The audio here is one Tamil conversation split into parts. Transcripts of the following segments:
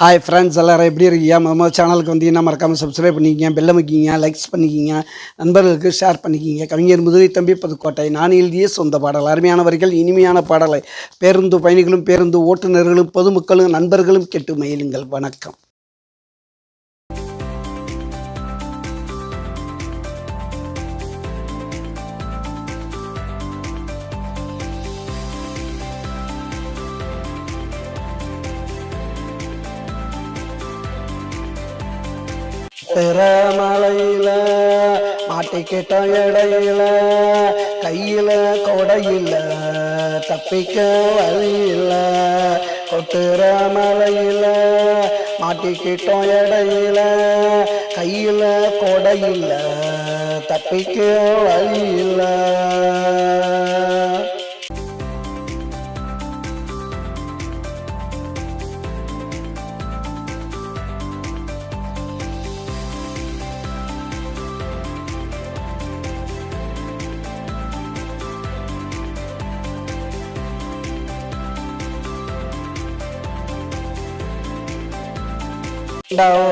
ஹாய் ஃப்ரெண்ட்ஸ், எல்லோரும் எப்படி இருக்கீங்க? நம்ம சேனலுக்கு வந்தீங்கன்னா மறக்காமல் சப்ஸ்கிரைப் பண்ணிக்கிங்க, பெல்ல அமைக்கிங்க, லைக்ஸ் பண்ணிக்கிங்க, நண்பர்களுக்கு ஷேர் பண்ணிக்கிங்க. கவிஞர் முதுகை தம்பி புதுக்கோட்டை. நான் எழுதிய சொந்த பாடல். அருமையான வரிகள், இனிமையான பாடலை பேருந்து பயணிகளும் பேருந்து ஓட்டுநர்களும் பொதுமக்களும் நண்பர்களும் கேட்டு மகிழுங்கள். வணக்கம். மலையில மாட்டிக்கிட்ட இடையில கையில கொடையில தப்பிக்க வழியில கொட்டுற மலையில மாட்டிக்கிட்டோம் இடையில கையில கொடையில தப்பிக்க வழியில.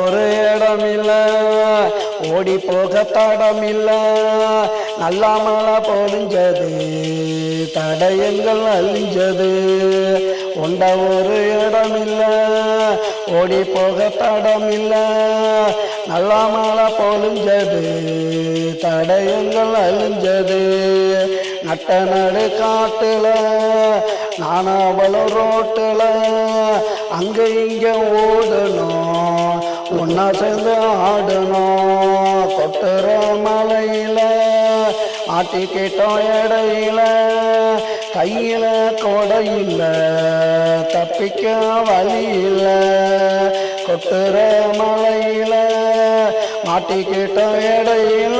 ஒரு இடமில்ல, ஓடி போக தடமில்ல, நல்லா மழை பொழிஞ்சது, தடயங்கள் அழிஞ்சது. உண்ட ஒரு இடமில்ல, ஓடி போக தடமில்ல, நல்லா மழை பொழிஞ்சது, தடயங்கள் அழிஞ்சது. நட்ட நடு காட்டுல நானாவளும் ரோட்டுல அங்க இங்க ஓடணும், ஒன்னா சேர்ந்து ஆடணும். கொட்டுற மலையில மாட்டிக்கிட்டோம் இடையில கையில கொடையில தப்பிக்க வழியில. கொட்டுற மலையில மாட்டிக்கிட்டோம் இடையில.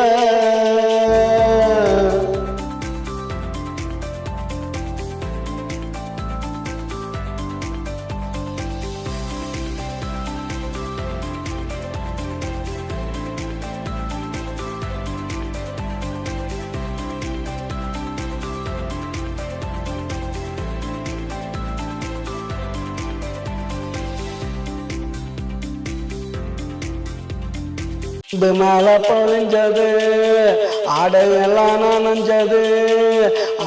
மழை பொழிஞ்சது, ஆடையெல்லாம் நனைஞ்சது,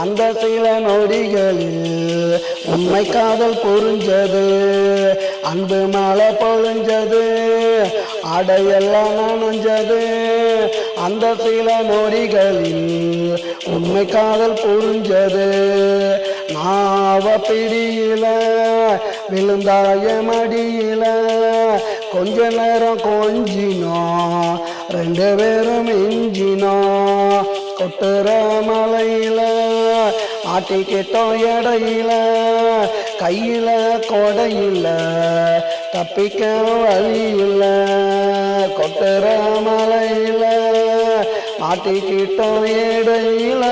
அந்த சில நொடிகளில் உண்மை காதல் புரிஞ்சது. அன்பு மழை பொழிஞ்சது, ஆடையெல்லாம் நனைஞ்சது, அந்த சில நொடிகளில் உண்மை காதல் புரிஞ்சது. நாவ பிடியில விழுந்தாய மடியில கொஞ்ச நேரம் கொஞ்சினோம், ரெண்டு பேரும் மிஞ்சினோம். கொட்டுற மலையில மாட்டிக்கிட்டோம் இடையில கையில கொடையில தப்பிக்க வழியில. கொட்டுற மலையில மாட்டிக்கிட்டோம் இடையில.